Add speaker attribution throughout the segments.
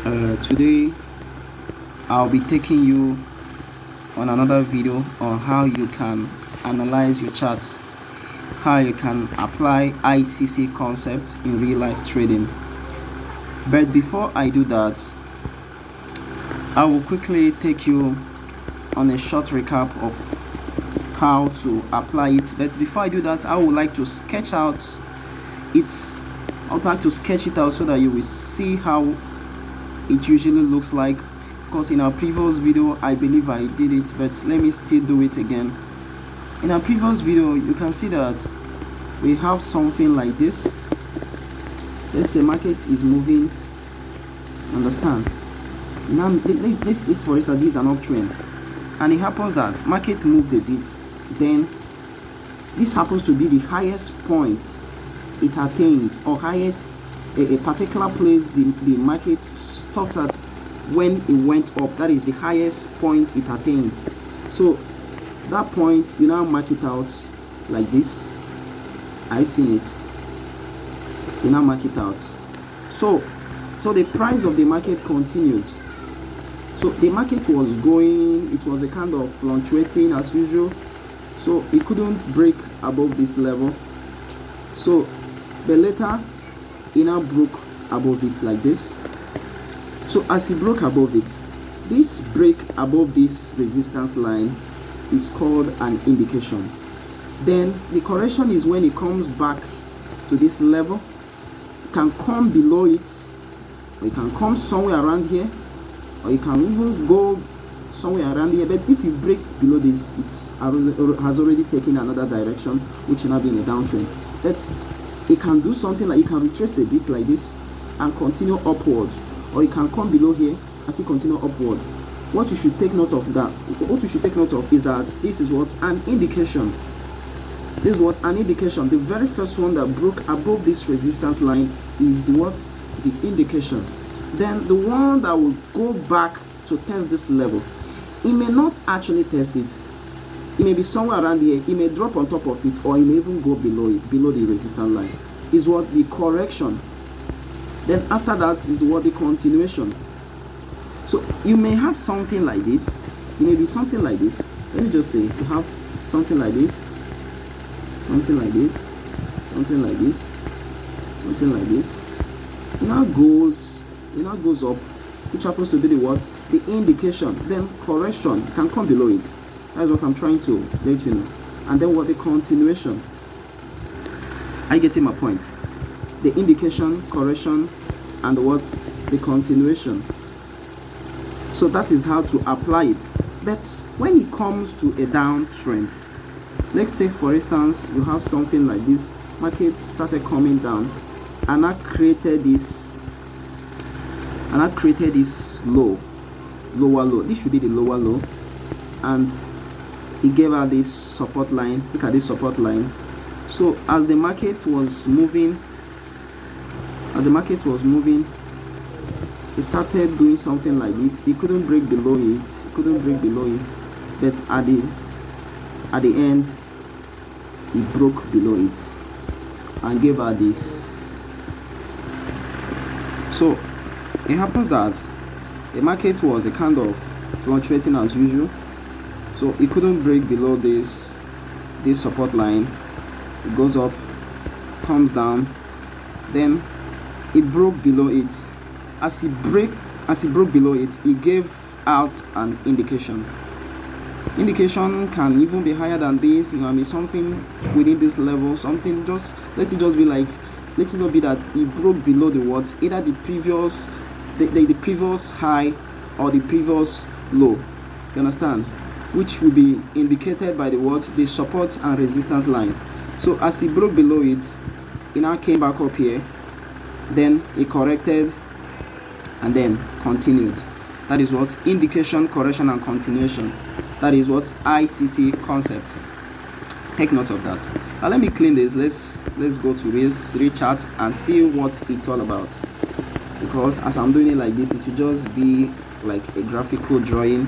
Speaker 1: Today I'll be taking you on another video on how you can analyze your charts, how you can apply ICC concepts in real life trading. But before I do that, I will quickly take you on a short recap of how to apply it. But before I do that, I would like to sketch out it. I would like to sketch it out so that you will see how it usually looks like, because in our previous video I believe I did it, but let me still do it again. In our previous video you can see that we have something like this. Let's say market is moving, understand? Now this for instance, this is an uptrend, and it happens that market moved a bit, then this happens to be the highest point it attained, or highest a particular place the market stopped at when it went up. That is the highest point it attained. So that point, you now mark it out like this. I seen it. You now mark it out. So the price of the market continued. So the market was going, it was a kind of fluctuating as usual, so it couldn't break above this level. So but later it now broke above it like this. So as it broke above it, this break above this resistance line is called an indication. Then the correction is when it comes back to this level. It can come below it, or it can come somewhere around here, or it can even go somewhere around here. But if it breaks below this, it has already taken another direction, which will now be in a downtrend. But it can do something like, it can retrace a bit like this and continue upward, or it can come below here and still continue upward. What you should take note of is that this is what an indication. This is what an indication. The very first one that broke above this resistance line is the indication. Then the one that will go back to test this level, it may not actually test it. It may be somewhere around here, it may drop on top of it, or it may even go below it, below the resistance line. Is what the correction. Then after that is the continuation. So you may have something like this. It may be something like this. Let me just say you have something like this, something like this, something like this, something like this. It now goes up, which happens to be the indication. Then correction can come below it. That's what I'm trying to let you know. And then the continuation. Are you getting my point? The indication, correction, and the continuation. So that is how to apply it. But when it comes to a downtrend, let's take for instance, you have something like this. Market started coming down, and I created this lower low. This should be the lower low, and it gave out this support line. Look at this support line. So as the market was moving, it started doing something like this. It couldn't break below it, but at the end it broke below it and gave out this. So it happens that the market was a kind of fluctuating as usual. So it couldn't break below this support line. It goes up, comes down, then it broke below it. As it broke below it, it gave out an indication. Indication can even be higher than this. It can be something within this level, something just let it be that it broke below either the previous high or the previous low. You understand? Which will be indicated by the support and resistance line. So as it broke below it now came back up here, then it corrected and then continued. That is what indication, correction, and continuation. That is what ICC concept. Take note of that. Now let me clean this. Let's go to this chart and see what it's all about. Because as I'm doing it like this, it will just be like a graphical drawing,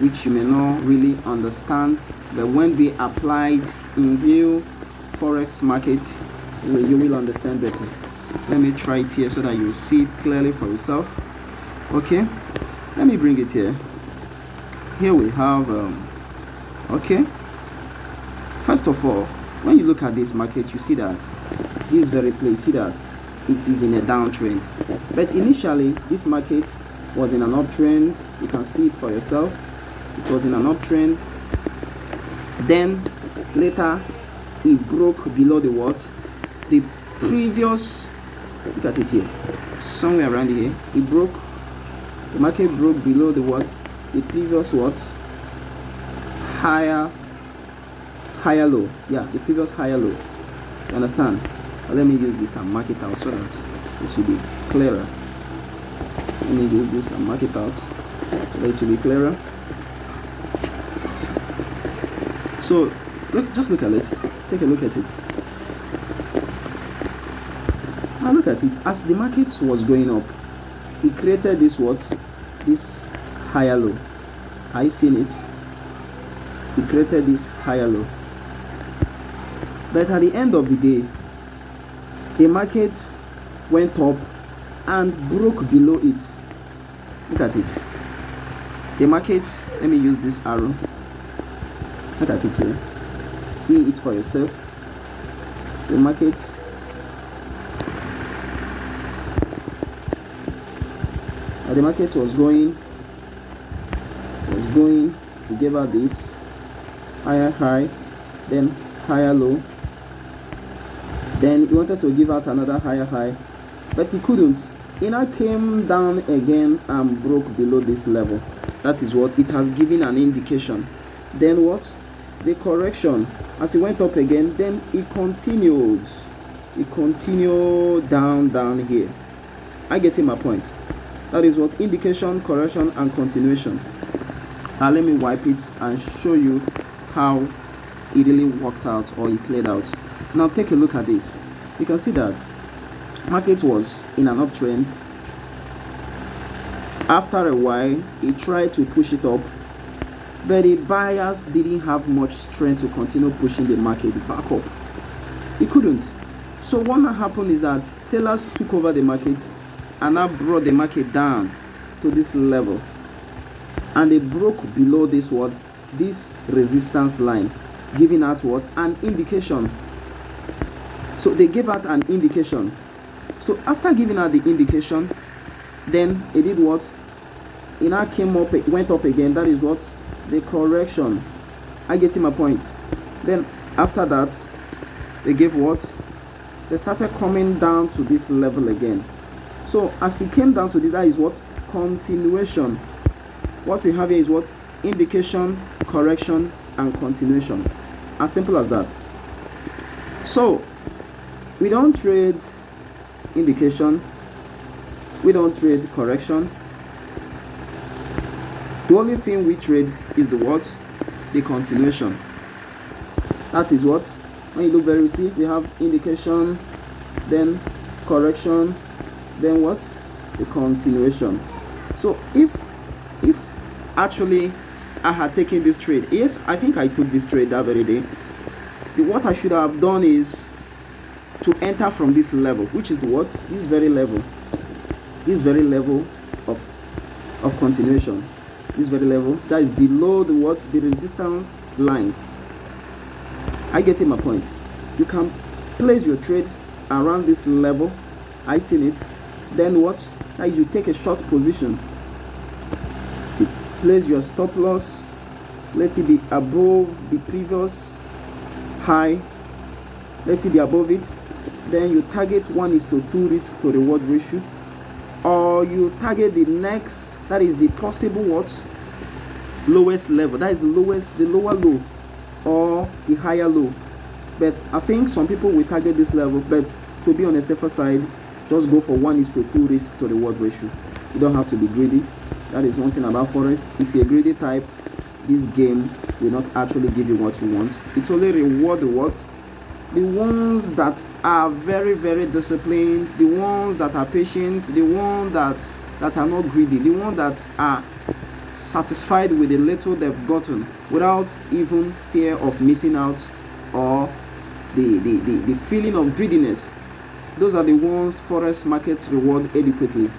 Speaker 1: which you may not really understand, but when we applied in real forex market, you will understand better. Let me try it here so that you see it clearly for yourself. Okay, let me bring it here. Here we have okay, first of all, when you look at this market, you see that this very place, see that it is in a downtrend, but initially this market was in an uptrend. You can see it for yourself. It was in an uptrend, then later it broke below the what, the previous, look at it here, somewhere around here, it broke, the market broke below the what, the previous what, higher low. Yeah, the previous higher low. You understand? But let me use this and mark it out so that it should be clearer. Let me use this and mark it out so that it will be clearer. So just look at it. Take a look at it. Now look at it. As the market was going up, it created this what? This higher low. Are you seeing it? It created this higher low. But at the end of the day, the market went up and broke below it. Look at it. The market, let me use this arrow. Look at it here. See it for yourself. The market was going, we gave out this higher high, then higher low, then he wanted to give out another higher high, but he couldn't. It now came down again and broke below this level. That is what it has given an indication. Then what? The correction, as it went up again, then it continued down here. I get my point. That is what indication, correction, and continuation. Now let me wipe it and show you how it really worked out, or it played out. Now take a look at this. You can see that market was in an uptrend. After a while, it tried to push it up, but the buyers didn't have much strength to continue pushing the market back up. It couldn't. So what happened is that sellers took over the market and now brought the market down to this level, and they broke below this what, this resistance line, giving out what, an indication. So they gave out an indication. So after giving out the indication, then it did what? It now came up, it went up again. That is what? The correction. I get my point. Then after that, they gave what? They started coming down to this level again. So as it came down to this, that is what? Continuation. What we have here is what? Indication, correction, and continuation. As simple as that. So we don't trade indication, we don't trade correction. The only thing we trade is the what? The continuation. That is what? When you look very, see, we have indication, then correction, then what? The continuation. So if actually I had taken this trade, yes, I think I took this trade that very day, what I should have done is to enter from this level, which is the what? This very level of continuation. This very level that is below the what? The resistance line. I get my point. You can place your trades around this level. I seen it. Then what? That is, you take a short position. You place your stop loss. Let it be above the previous high. Let it be above it. Then you target 1:2 risk to reward ratio, or you target the next, that is the possible what? Lowest level. That is the lower low, or the higher low. But I think some people will target this level, but to be on the safer side, just go for 1:2 risk to reward ratio. You don't have to be greedy. That is one thing about forex. If you're a greedy type, this game will not actually give you what you want. It only reward the what? The ones that are very, very disciplined, the ones that are patient, the ones that are not greedy, the ones that are satisfied with the little they've gotten without even fear of missing out, or the feeling of greediness. Those are the ones forex market reward adequately.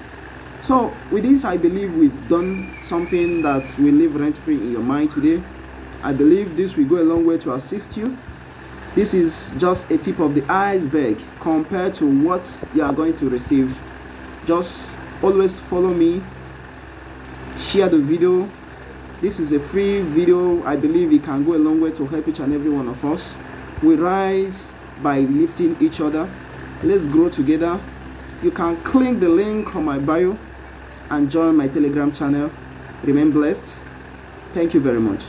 Speaker 1: So with this, I believe we've done something that will live rent-free in your mind today. I believe this will go a long way to assist you. This is just a tip of the iceberg compared to what you are going to receive. Just always follow me, share the video. This is a free video. I believe it can go a long way to help each and every one of us. We rise by lifting each other. Let's grow together. You can click the link on my bio and join my Telegram channel. Remain blessed. Thank you very much.